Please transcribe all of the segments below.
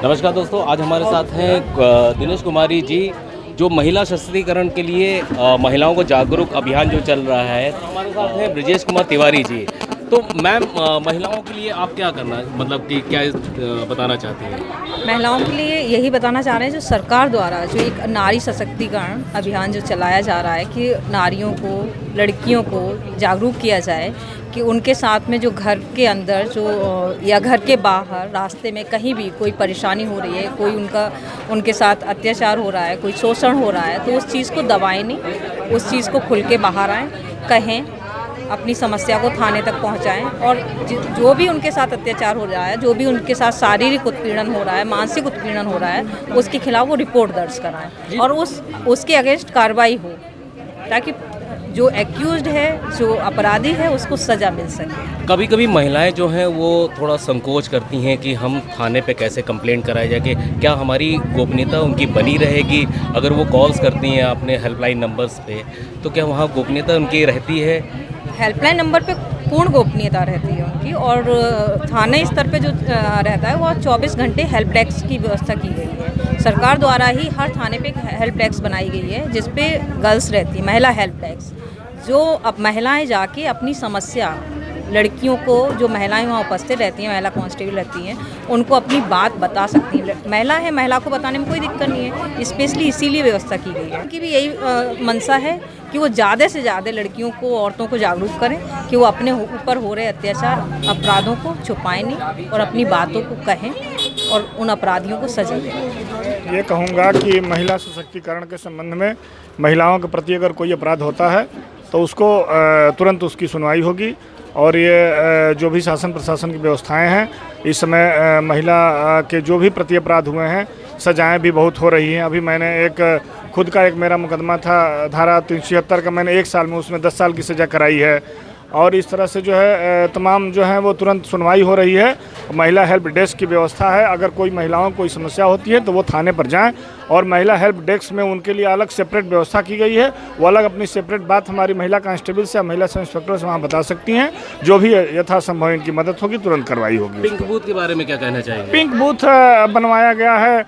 नमस्कार दोस्तों, आज हमारे साथ हैं दिनेश कुमारी जी, जो महिला सशक्तिकरण के लिए महिलाओं को जागरूक अभियान जो चल रहा है। तो हमारे साथ हैं ब्रजेश कुमार तिवारी जी। तो मैम, महिलाओं के लिए आप क्या करना, मतलब कि क्या बताना चाहती हैं? महिलाओं के लिए यही बताना चाह रहे हैं, जो सरकार द्वारा जो एक नारी सशक्तिकरण अभियान जो चलाया जा रहा है कि नारियों को, लड़कियों को जागरूक किया जाए कि उनके साथ में जो घर के अंदर जो या घर के बाहर रास्ते में कहीं भी कोई परेशानी हो रही है, कोई उनके साथ अत्याचार हो रहा है, कोई शोषण हो रहा है, तो उस चीज़ को दबाएं नहीं, उस चीज़ को खुल के बाहर आएँ, कहें, अपनी समस्या को थाने तक पहुंचाएं। और जो भी उनके साथ अत्याचार हो रहा है, जो भी उनके साथ शारीरिक उत्पीड़न हो रहा है, मानसिक उत्पीड़न हो रहा है, उसके खिलाफ वो रिपोर्ट दर्ज कराएं और उसके अगेंस्ट कार्रवाई हो, ताकि जो एक्यूज्ड है, जो अपराधी है, उसको सज़ा मिल सके। कभी कभी महिलाएं जो हैं वो थोड़ा संकोच करती हैं कि हम थाने पे कैसे कंप्लेंट कराए जाके, क्या हमारी गोपनीयता उनकी बनी रहेगी? अगर वो कॉल्स करती हैं अपने हेल्पलाइन नंबर्स पे, तो क्या वहाँ गोपनीयता उनकी रहती है? हेल्पलाइन नंबर पे पूर्ण गोपनीयता रहती है उनकी, और थाने स्तर पे जो रहता है वो 24 घंटे हेल्प डेस्क की व्यवस्था की गई है। सरकार द्वारा ही हर थाने पे हेल्प डेस्क बनाई गई है, जिस पे गर्ल्स रहती है, महिला हेल्प डेस्क, जो अब महिलाएं जाके अपनी समस्या, लड़कियों को, जो महिलाएं वहाँ उपस्थित रहती हैं, महिला कांस्टेबल रहती हैं, उनको अपनी बात बता सकती हैं। महिला है, महिला को बताने में कोई दिक्कत नहीं है, स्पेशली इसीलिए व्यवस्था की गई है। उनकी भी यही मंशा है कि वो ज़्यादा से ज़्यादा लड़कियों को, औरतों को जागरूक करें कि वो अपने ऊपर हो रहे अत्याचार, अपराधों को छुपाएं नहीं और अपनी बातों को कहें और उन अपराधियों को सजा दें। ये कहूँगा कि महिला सशक्तिकरण के संबंध में महिलाओं के प्रति अगर कोई अपराध होता है तो उसको तुरंत उसकी सुनवाई होगी। और ये जो भी शासन प्रशासन की व्यवस्थाएं हैं, इस समय महिला के जो भी प्रति अपराध हुए हैं, सजाएं भी बहुत हो रही हैं। अभी मैंने खुद का एक मेरा मुकदमा था, धारा 376 का, मैंने 1 साल में उसमें 10 साल की सज़ा कराई है। और इस तरह से जो है तमाम जो है वो तुरंत सुनवाई हो रही है। महिला हेल्प डेस्क की व्यवस्था है, अगर कोई महिलाओं को कोई समस्या होती है तो वो थाने पर जाएं, और महिला हेल्प डेस्क में उनके लिए अलग सेपरेट व्यवस्था की गई है। वो अलग अपनी सेपरेट बात हमारी महिला कांस्टेबल से या महिला सब इंस्पेक्टर से वहाँ बता सकती हैं। जो भी यथासंभव इनकी मदद होगी, तुरंत कार्रवाई होगी। पिंक बूथ के बारे में क्या कहना चाहेंगे? पिंक बूथ बनवाया गया है,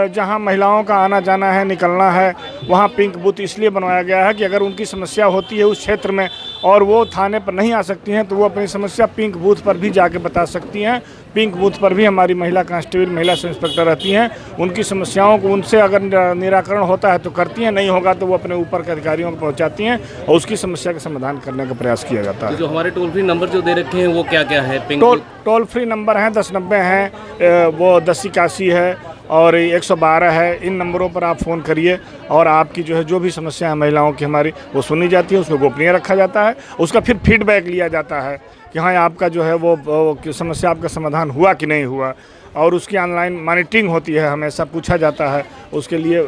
जहां महिलाओं का आना जाना है, निकलना है, वहां पिंक बूथ इसलिए बनवाया गया है कि अगर उनकी समस्या होती है उस क्षेत्र में और वो थाने पर नहीं आ सकती हैं, तो वो अपनी समस्या पिंक बूथ पर भी जाके बता सकती हैं। पिंक बूथ पर भी हमारी महिला कांस्टेबल, महिला सब इंस्पेक्टर रहती हैं। उनकी समस्याओं को उनसे अगर निराकरण होता है तो करती हैं, नहीं होगा तो वो अपने ऊपर के अधिकारियों को पहुंचाती हैं और उसकी समस्या का समाधान करने का प्रयास किया जाता है। जो हमारे टोल फ्री नंबर जो दे रखे हैं वो क्या क्या है? टोल फ्री नंबर हैं 1090 हैं, वो 1081 है और 112 है। इन नंबरों पर आप फ़ोन करिए और आपकी जो भी समस्या है महिलाओं की हमारी, वो सुनी जाती है, उसको गोपनीय रखा जाता है। उसका फिर फीडबैक लिया जाता है कि हाँ, आपका जो है वो समस्या, आपका समाधान हुआ कि नहीं हुआ, और उसकी ऑनलाइन मॉनिटरिंग होती है, हमेशा पूछा जाता है। उसके लिए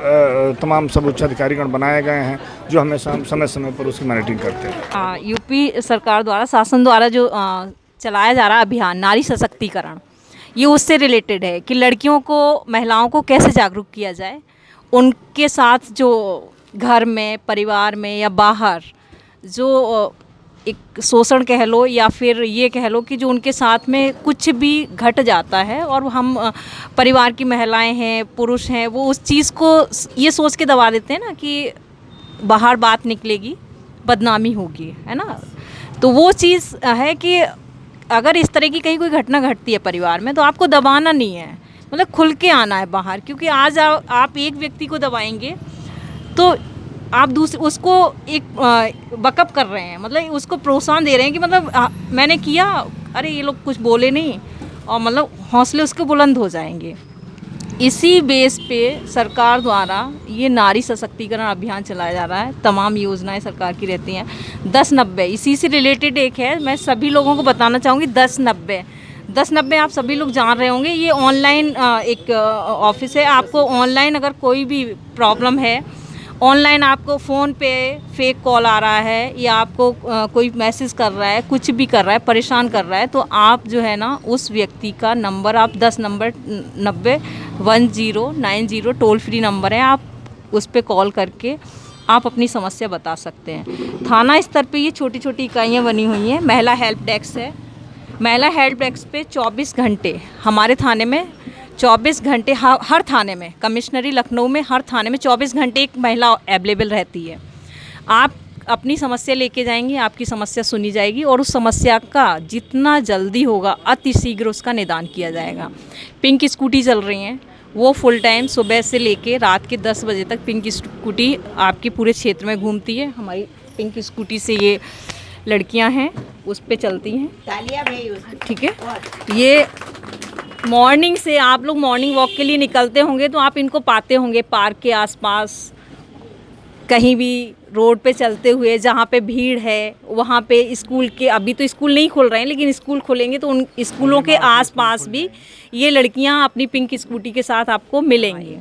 तमाम सब उच्च अधिकारीगण बनाए गए हैं जो हमेशा समय समय पर उसकी मॉनिटरिंग करते हैं। यूपी सरकार द्वारा, शासन द्वारा जो चलाया जा रहा अभियान नारी सशक्तिकरण, ये उससे रिलेटेड है कि लड़कियों को, महिलाओं को कैसे जागरूक किया जाए। उनके साथ जो घर में, परिवार में या बाहर जो एक शोषण कह लो या फिर ये कह लो कि जो उनके साथ में कुछ भी घट जाता है और हम परिवार की महिलाएं हैं, पुरुष हैं, वो उस चीज़ को ये सोच के दबा देते हैं ना कि बाहर बात निकलेगी, बदनामी होगी, है ना। तो वो चीज़ है कि अगर इस तरह की कहीं कोई घटना घटती है परिवार में, तो आपको दबाना नहीं है, मतलब खुल के आना है बाहर। क्योंकि आज आप एक व्यक्ति को दबाएंगे तो आप दूसरे उसको एक बकअप कर रहे हैं, मतलब उसको प्रोत्साहन दे रहे हैं कि मतलब मैंने किया, अरे ये लोग कुछ बोले नहीं, और मतलब हौसले उसके बुलंद हो जाएंगे। इसी बेस पे सरकार द्वारा ये नारी सशक्तिकरण अभियान चलाया जा रहा है। तमाम योजनाएं सरकार की रहती हैं। 1090 इसी से रिलेटेड एक है, मैं सभी लोगों को बताना चाहूँगी। 1090 आप सभी लोग जान रहे होंगे, ये ऑनलाइन एक ऑफिस है। आपको ऑनलाइन अगर कोई भी प्रॉब्लम है, ऑनलाइन आपको फ़ोन पे फेक कॉल आ रहा है या आपको कोई मैसेज कर रहा है, कुछ भी कर रहा है, परेशान कर रहा है, तो आप जो है ना उस व्यक्ति का नंबर, आप 1090 1090 टोल फ्री नंबर है, आप उस पर कॉल करके आप अपनी समस्या बता सकते हैं। थाना स्तर पे ये छोटी छोटी इकाइयाँ बनी हुई हैं। महिला हेल्प डेस्क है, महिला हेल्प डेस्क पे 24 घंटे हमारे थाने में 24 घंटे हर थाने में, कमिश्नरी लखनऊ में हर थाने में 24 घंटे एक महिला अवेलेबल रहती है। आप अपनी समस्या लेके जाएंगे, आपकी समस्या सुनी जाएगी और उस समस्या का जितना जल्दी होगा अति शीघ्र उसका निदान किया जाएगा। पिंक स्कूटी चल रही हैं, वो फुल टाइम सुबह से लेके रात के 10 बजे तक पिंक स्कूटी आपके पूरे क्षेत्र में घूमती है। हमारी पिंक स्कूटी से ये लड़कियां हैं उस पे चलती हैं, तालियां भी, ठीक है। ये मॉर्निंग से आप लोग मॉर्निंग वॉक के लिए निकलते होंगे तो आप इनको पाते होंगे पार्क के आसपास, कहीं भी रोड पे चलते हुए, जहाँ पे भीड़ है वहाँ पे। स्कूल के, अभी तो स्कूल नहीं खुल रहे हैं लेकिन स्कूल खुलेंगे तो उन स्कूलों के आसपास भी ये लड़कियाँ अपनी पिंक स्कूटी के साथ आपको मिलेंगी।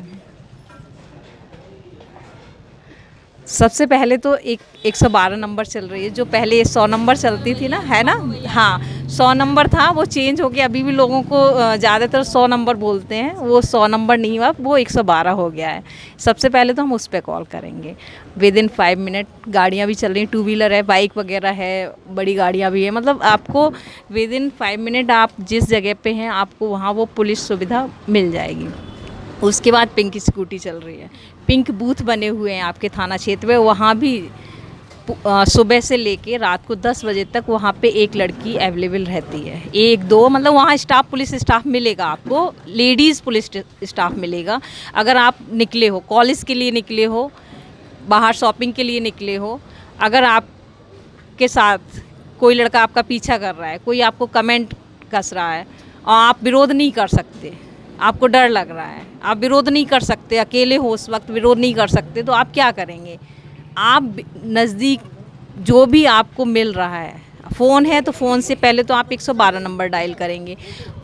सबसे पहले तो 112 नंबर चल रही है, जो पहले 100 नंबर चलती थी ना, है ना, हाँ 100 नंबर था, वो चेंज हो गया। अभी भी लोगों को ज़्यादातर 100 नंबर बोलते हैं, वो 100 नंबर नहीं हुआ, वो 112 हो गया है। सबसे पहले तो हम उस पर कॉल करेंगे। विदिन 5 मिनट गाड़ियाँ भी चल रही हैं, 2 व्हीलर है, बाइक वगैरह है, बड़ी गाड़ियाँ भी है। मतलब आपको विदिन 5 मिनट आप जिस जगह पे हैं आपको वहाँ वो पुलिस सुविधा मिल जाएगी। उसके बाद पिंक स्कूटी चल रही है, पिंक बूथ बने हुए हैं आपके थाना क्षेत्र में, वहाँ भी सुबह से लेके रात को 10 बजे तक वहाँ पे एक लड़की अवेलेबल रहती है। 1-2 मतलब वहाँ स्टाफ, पुलिस स्टाफ मिलेगा आपको, लेडीज़ पुलिस स्टाफ मिलेगा। अगर आप निकले हो, कॉलेज के लिए निकले हो, बाहर शॉपिंग के लिए निकले हो, अगर आपके साथ कोई लड़का आपका पीछा कर रहा है, कोई आपको कमेंट कस रहा है और आप विरोध नहीं कर सकते, आपको डर लग रहा है, आप विरोध नहीं कर सकते, अकेले हो उस वक्त विरोध नहीं कर सकते, तो आप क्या करेंगे? आप नज़दीक जो भी आपको मिल रहा है, फ़ोन है तो फ़ोन से पहले तो आप 112 नंबर डायल करेंगे।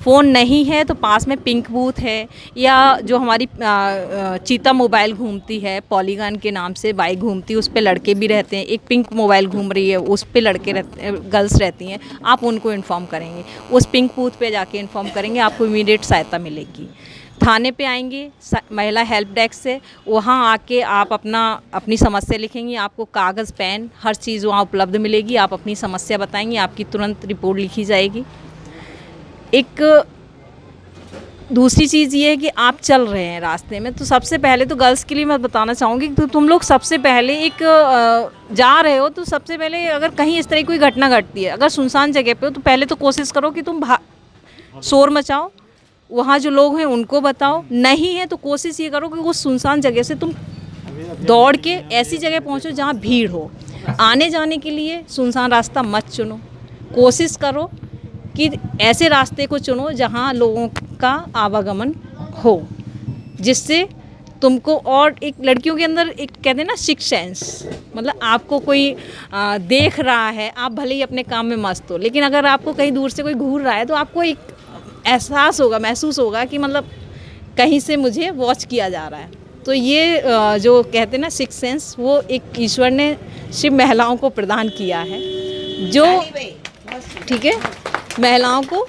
फ़ोन नहीं है तो पास में पिंक बूथ है, या जो हमारी चीता मोबाइल घूमती है, पॉलीगन के नाम से बाइक घूमती है, उस पे लड़के भी रहते हैं। एक पिंक मोबाइल घूम रही है, उस पे लड़के रहते, गर्ल्स रहती हैं, आप उनको इन्फॉर्म करेंगे। उस पिंक बूथ पे जाके इन्फॉर्म करेंगे, आपको इमीडिएट सहायता मिलेगी। थाने पे आएंगे, महिला हेल्प डेस्क से, वहाँ आके आप अपनी समस्या लिखेंगी, आपको कागज़ पेन हर चीज़ वहाँ उपलब्ध मिलेगी। आप अपनी समस्या बताएंगी, आपकी तुरंत रिपोर्ट लिखी जाएगी। एक दूसरी चीज़ ये है कि आप चल रहे हैं रास्ते में, तो सबसे पहले तो गर्ल्स के लिए मैं बताना चाहूँगी कि तुम लोग सबसे पहले जा रहे हो तो सबसे पहले अगर कहीं इस तरह की कोई घटना घटती है, अगर सुनसान जगह पे हो, तो पहले तो कोशिश करो कि तुम शोर मचाओ, वहाँ जो लोग हैं उनको बताओ। नहीं है तो कोशिश ये करो कि वो सुनसान जगह से तुम दौड़ के ऐसी जगह पहुँचो जहाँ भीड़ हो। आने जाने के लिए सुनसान रास्ता मत चुनो, कोशिश करो कि ऐसे रास्ते को चुनो जहाँ लोगों का आवागमन हो, जिससे तुमको, और एक लड़कियों के अंदर एक कहते हैं ना सिक्स सेंस, मतलब आपको कोई देख रहा है, आप भले ही अपने काम में मस्त हो, लेकिन अगर आपको कहीं दूर से कोई घूर रहा है तो आपको एक एहसास होगा, महसूस होगा कि मतलब कहीं से मुझे वॉच किया जा रहा है। तो ये जो कहते हैं ना सिक्स सेंस, वो एक ईश्वर ने सिर्फ महिलाओं को प्रदान किया है, जो ठीक है, महिलाओं को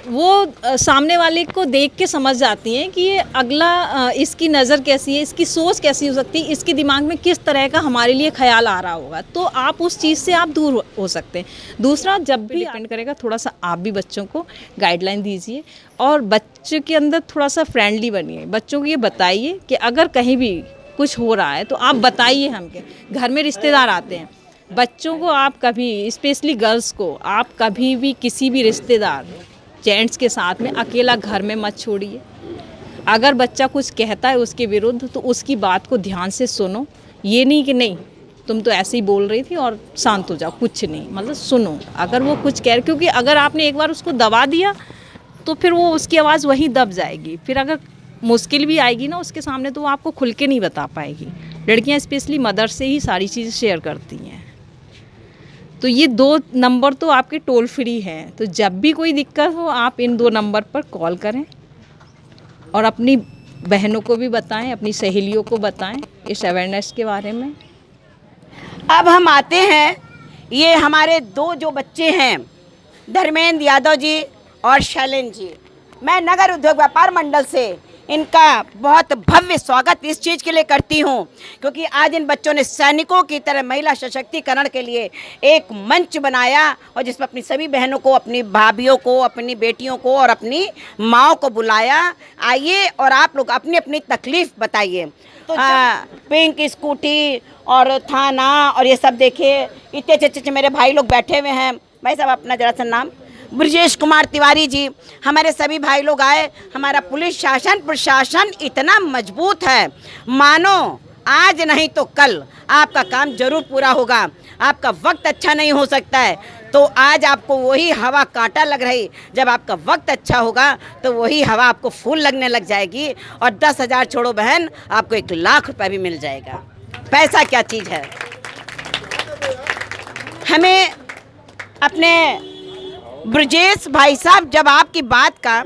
वो सामने वाले को देख के समझ जाती हैं कि ये अगला इसकी नज़र कैसी है, इसकी सोच कैसी हो सकती है, इसके दिमाग में किस तरह का हमारे लिए ख्याल आ रहा होगा, तो आप उस चीज़ से आप दूर हो सकते हैं। दूसरा, जब भी डिपेंड करेगा, थोड़ा सा आप भी बच्चों को गाइडलाइन दीजिए और बच्चे के अंदर थोड़ा सा फ्रेंडली बनिए। बच्चों को ये बताइए कि अगर कहीं भी कुछ हो रहा है तो आप बताइए। हमके घर में रिश्तेदार आते हैं, बच्चों को आप कभी, स्पेशली गर्ल्स को, आप कभी भी किसी भी रिश्तेदार जेंट्स के साथ में अकेला घर में मत छोड़िए। अगर बच्चा कुछ कहता है उसके विरुद्ध तो उसकी बात को ध्यान से सुनो, ये नहीं कि नहीं तुम तो ऐसे ही बोल रही थी और शांत हो जाओ, कुछ नहीं, मतलब सुनो अगर वो कुछ कह रहे, क्योंकि अगर आपने एक बार उसको दबा दिया तो फिर वो उसकी आवाज़ वहीं दब जाएगी, फिर अगर मुश्किल भी आएगी ना उसके सामने तो वो आपको खुल के नहीं बता पाएगी। लड़कियाँ स्पेशली मदर से ही सारी चीज़ें शेयर करती हैं। तो ये 2 नंबर तो आपके टोल फ्री हैं, तो जब भी कोई दिक्कत हो आप इन 2 नंबर पर कॉल करें और अपनी बहनों को भी बताएं, अपनी सहेलियों को बताएं इस अवेयरनेस के बारे में। अब हम आते हैं, ये हमारे 2 जो बच्चे हैं, धर्मेंद्र यादव जी और शैलेंद्र जी, मैं नगर उद्योग व्यापार मंडल से इनका बहुत भव्य स्वागत इस चीज़ के लिए करती हूँ क्योंकि आज इन बच्चों ने सैनिकों की तरह महिला सशक्तिकरण के लिए एक मंच बनाया और जिसमें अपनी सभी बहनों को, अपनी भाभियों को, अपनी बेटियों को और अपनी माँओं को बुलाया। आइए और आप लोग अपनी अपनी तकलीफ़ बताइए। तो पिंक स्कूटी और थाना और ये सब देखिए, इतने अच्छे मेरे भाई लोग बैठे हुए हैं। भाई साहब अपना जरा सा नाम। ब्रजेश कुमार तिवारी जी, हमारे सभी भाई लोग आए। हमारा पुलिस शासन प्रशासन इतना मजबूत है, मानो आज नहीं तो कल आपका काम जरूर पूरा होगा। आपका वक्त अच्छा नहीं हो सकता है तो आज आपको वही हवा कांटा लग रही, जब आपका वक्त अच्छा होगा तो वही हवा आपको फूल लगने लग जाएगी और 10,000 छोड़ो बहन, आपको 1 लाख रुपए भी मिल जाएगा। पैसा क्या चीज़ है। हमें अपने ब्रजेश भाई साहब जब आपकी बात का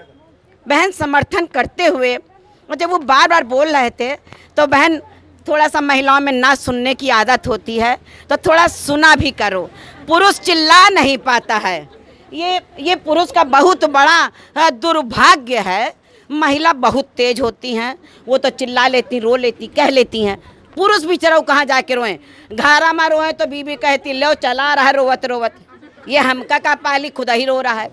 बहन समर्थन करते हुए और जब वो बार बार बोल रहे थे तो बहन थोड़ा सा महिलाओं में ना सुनने की आदत होती है तो थोड़ा सुना भी करो। पुरुष चिल्ला नहीं पाता है, ये पुरुष का बहुत बड़ा दुर्भाग्य है। महिला बहुत तेज होती हैं, वो तो चिल्ला लेती, रो लेती, कह लेती हैं। पुरुष भी चलो कहाँ जाके रोएं, घारा में रोएं तो बीबी कहती लो चला रहा रोवत रोवत, ये हमका का पाली खुदा ही रो रहा है।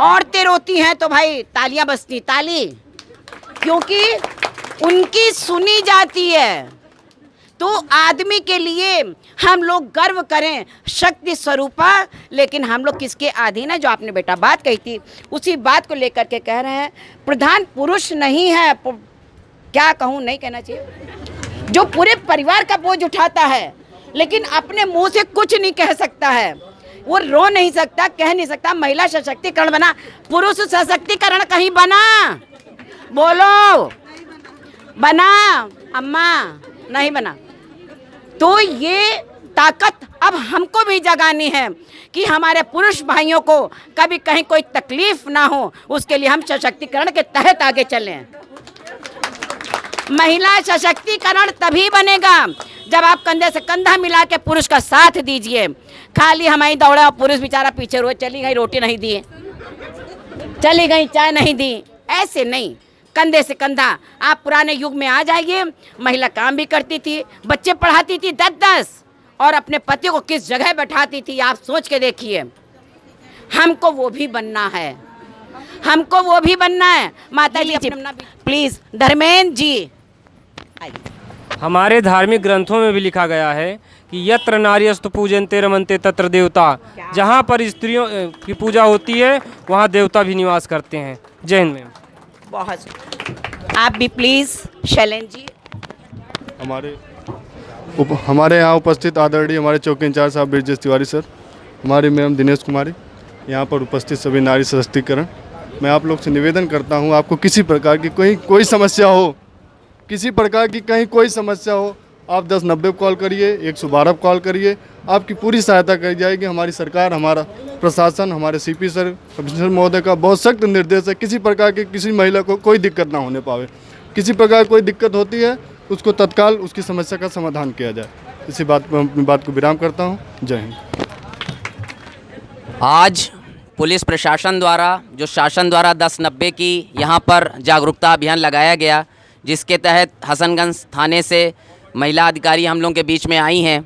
औरतें रोती हैं तो भाई तालियां बजती, ताली, क्योंकि उनकी सुनी जाती है। तो आदमी के लिए हम लोग गर्व करें शक्ति स्वरूपा, लेकिन हम लोग किसके अधीन है। जो आपने बेटा बात कही थी उसी बात को लेकर के कह रहे हैं प्रधान पुरुष नहीं है, क्या कहूँ, नहीं कहना चाहिए, जो पूरे परिवार का बोझ उठाता है लेकिन अपने मुंह से कुछ नहीं कह सकता है, वो रो नहीं सकता, कह नहीं सकता। महिला सशक्तिकरण बना, पुरुष सशक्तिकरण कहीं बना, बोलो बना अम्मा, नहीं बना। तो ये ताकत अब हमको भी जगानी है कि हमारे पुरुष भाइयों को कभी कहीं कोई तकलीफ ना हो, उसके लिए हम सशक्तिकरण के तहत आगे चलें। महिला सशक्तिकरण तभी बनेगा जब आप कंधे से कंधा मिला के पुरुष का साथ दीजिए। खाली हमारी दौड़ा, पुरुष बेचारा पीछे रोए, चली गई रोटी नहीं दिए, चली गई चाय नहीं दी, ऐसे नहीं, कंधे से कंधा। आप पुराने युग में आ जाइए, महिला काम भी करती थी, बच्चे पढ़ाती थी 10-10 और अपने पति को किस जगह बैठाती थी, आप सोच के देखिए। हमको वो भी बनना है, हमको वो भी बनना है। माता जी प्लीज, धर्मेंद्र जी। हमारे धार्मिक ग्रंथों में भी लिखा गया है कि यत्र नार्यस्तु पूजन्ते रमन्ते तत्र देवता, जहाँ पर स्त्रियों की पूजा होती है वहाँ देवता भी निवास करते हैं। जय हिंद मैम। बहुत, आप भी प्लीज। शैलेंद्र जी। हमारे यहाँ उपस्थित आदरणीय हमारे चौकी इंचार्ज साहब ब्रजेश तिवारी सर, हमारी मैम दिनेश कुमारी, यहाँ पर उपस्थित सभी नारी सशक्तिकरण, मैं आप लोग से निवेदन करता हूँ, आपको किसी प्रकार की कोई समस्या हो, किसी प्रकार की कहीं कोई समस्या हो, आप 1090 को कॉल करिए, 112 को कॉल करिए, आपकी पूरी सहायता करी जाएगी। हमारी सरकार, हमारा प्रशासन, हमारे सीपी सर, कमिश्नर महोदय का बहुत सख्त निर्देश है, किसी प्रकार की किसी महिला को कोई दिक्कत ना होने पावे। किसी प्रकार कोई दिक्कत होती है उसको तत्काल उसकी समस्या का समाधान किया जाए। इसी बात पर अपनी बात को विराम करता हूँ। जय हिंद। आज पुलिस प्रशासन द्वारा, जो शासन द्वारा 1090 की यहाँ पर जागरूकता अभियान लगाया गया, जिसके तहत हसनगंज थाने से महिला अधिकारी हम लोगों के बीच में आई हैं।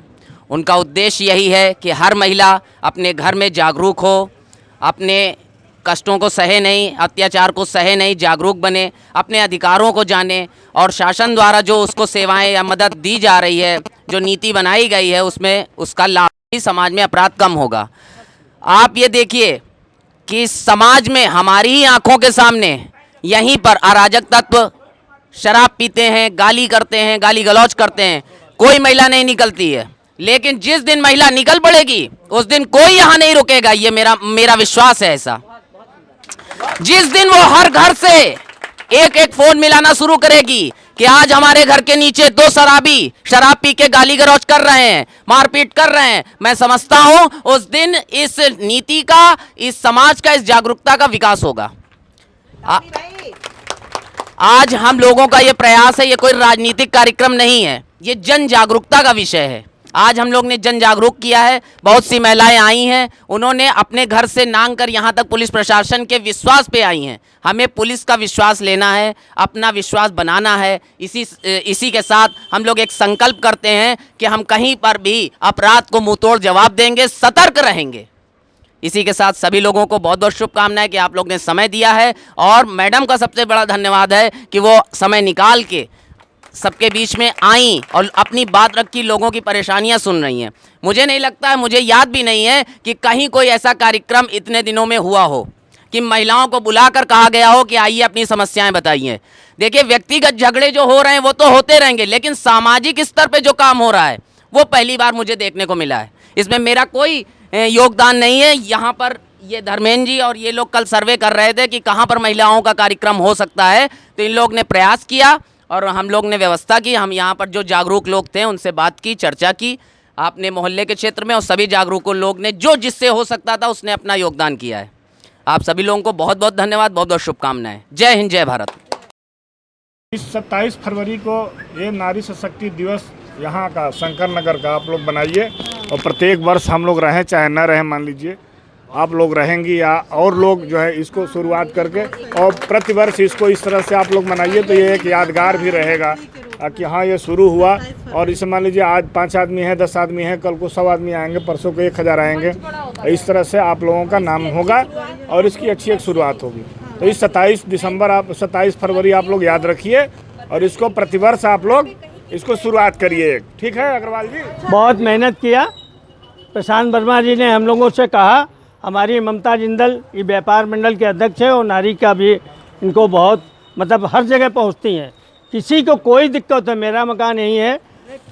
उनका उद्देश्य यही है कि हर महिला अपने घर में जागरूक हो, अपने कष्टों को सहे नहीं, अत्याचार को सहे नहीं, जागरूक बने, अपने अधिकारों को जाने और शासन द्वारा जो उसको सेवाएं या मदद दी जा रही है, जो नीति बनाई गई है, उसमें उसका लाभ ही समाज में अपराध कम होगा। आप ये देखिए कि समाज में हमारी ही आंखों के सामने यहीं पर अराजक तत्व शराब पीते हैं, गाली करते हैं, गाली गलौज करते हैं, कोई महिला नहीं निकलती है। लेकिन जिस दिन महिला निकल पड़ेगी उस दिन कोई यहाँ नहीं रुकेगा, ये मेरा विश्वास है ऐसा। जिस दिन वो हर घर से एक एक फोन मिलाना शुरू करेगी कि आज हमारे घर के नीचे 2 शराबी शराब पी के गाली गलौज कर रहे हैं, मारपीट कर रहे हैं, मैं समझता हूं उस दिन इस नीति का, इस समाज का, इस जागरूकता का विकास होगा। आज हम लोगों का ये प्रयास है, ये कोई राजनीतिक कार्यक्रम नहीं है, ये जन जागरूकता का विषय है। आज हम लोग ने जन जागरूक किया है। बहुत सी महिलाएं आई हैं, उन्होंने अपने घर से नांग कर यहाँ तक पुलिस प्रशासन के विश्वास पे आई हैं। हमें पुलिस का विश्वास लेना है, अपना विश्वास बनाना है। इसी के साथ हम लोग एक संकल्प करते हैं कि हम कहीं पर भी अपराध को मुंहतोड़ जवाब देंगे, सतर्क रहेंगे। इसी के साथ सभी लोगों को बहुत बहुत शुभकामनाएं कि आप लोग ने समय दिया है, और मैडम का सबसे बड़ा धन्यवाद है कि वो समय निकाल के सबके बीच में आई और अपनी बात रखी, लोगों की परेशानियां सुन रही हैं। मुझे नहीं लगता है, मुझे याद भी नहीं है कि कहीं कोई ऐसा कार्यक्रम इतने दिनों में हुआ हो कि महिलाओं को बुलाकर कहा गया हो कि आइए अपनी समस्याएं बताइए। देखिए, व्यक्तिगत झगड़े जो हो रहे हैं वो तो होते रहेंगे, लेकिन सामाजिक स्तर पे जो काम हो रहा है वो पहली बार मुझे देखने को मिला है। इसमें मेरा कोई योगदान नहीं है। यहाँ पर ये धर्मेंद्र जी और ये लोग कल सर्वे कर रहे थे कि कहाँ पर महिलाओं का कार्यक्रम हो सकता है, तो इन लोग ने प्रयास किया और हम लोग ने व्यवस्था की। हम यहाँ पर जो जागरूक लोग थे उनसे बात की, चर्चा की, आपने मोहल्ले के क्षेत्र में, और सभी जागरूक लोग ने जो जिससे हो सकता था उसने अपना योगदान किया है। आप सभी लोगों को बहुत बहुत धन्यवाद, बहुत बहुत शुभकामनाएं। जय हिंद, जय भारत। इस 27 फरवरी को ये नारी शक्ति दिवस यहाँ का शंकर नगर का आप लोग बनाइए, और प्रत्येक वर्ष हम लोग रहें चाहे न रहें, मान लीजिए आप लोग रहेंगी या और लोग जो है इसको शुरुआत करके, और प्रतिवर्ष इसको इस तरह से आप लोग मनाइए, तो ये एक यादगार भी रहेगा कि हाँ ये शुरू हुआ। और इसे मान लीजिए आज 5 आदमी हैं, 10 आदमी हैं, कल को 100 आदमी आएंगे, परसों को 1000 आएंगे, इस तरह से आप लोगों का नाम होगा और इसकी अच्छी एक शुरुआत होगी। तो इस 27 फरवरी आप लोग याद रखिए, और इसको प्रतिवर्ष आप लोग इसको शुरुआत करिए। ठीक है अग्रवाल जी? बहुत मेहनत किया। प्रशांत वर्मा जी ने हम लोगों से कहा, हमारी ममता जिंदल ये व्यापार मंडल के अध्यक्ष है, और नारी का भी इनको बहुत मतलब हर जगह पहुंचती हैं। किसी को कोई दिक्कत हो, मेरा मकान यही है,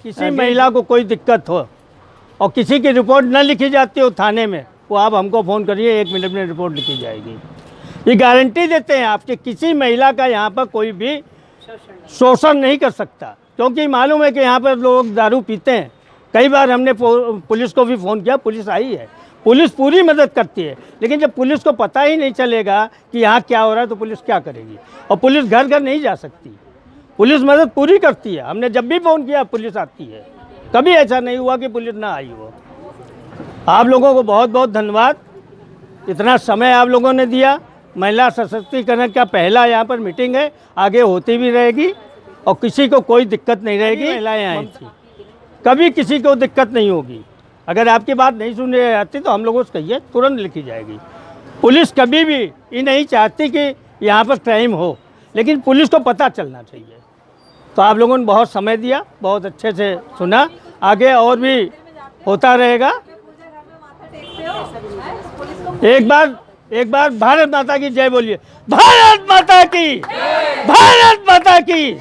किसी महिला को कोई दिक्कत हो और किसी की रिपोर्ट न लिखी जाती हो थाने में, वो आप हमको फ़ोन करिए, 1 मिनट में रिपोर्ट लिखी जाएगी। ये गारंटी देते हैं आपके, किसी महिला का यहाँ पर कोई भी शोषण नहीं कर सकता, क्योंकि मालूम है कि यहाँ पर लोग दारू पीते हैं। कई बार हमने पुलिस को भी फ़ोन किया, पुलिस आई है, पुलिस पूरी मदद करती है, लेकिन जब पुलिस को पता ही नहीं चलेगा कि यहाँ क्या हो रहा है तो पुलिस क्या करेगी? और पुलिस घर घर नहीं जा सकती, पुलिस मदद पूरी करती है। हमने जब भी फ़ोन किया पुलिस आती है, कभी ऐसा नहीं हुआ कि पुलिस ना आई हो। आप लोगों को बहुत बहुत धन्यवाद, इतना समय आप लोगों ने दिया। महिला सशक्तिकरण का पहला यहाँ पर मीटिंग है, आगे होती भी रहेगी और किसी को कोई दिक्कत नहीं रहेगी। महिलाएँ आई थी, कभी किसी को दिक्कत नहीं होगी। अगर आपकी बात नहीं सुनने आती तो हम लोगों से कहिए, तुरंत लिखी जाएगी। पुलिस कभी भी ये नहीं चाहती कि यहाँ पर क्राइम हो, लेकिन पुलिस को पता चलना चाहिए। तो आप लोगों ने बहुत समय दिया, बहुत अच्छे से सुना, आगे और भी होता रहेगा। एक बार भारत माता की जय बोलिए। भारत माता की, भारत माता की।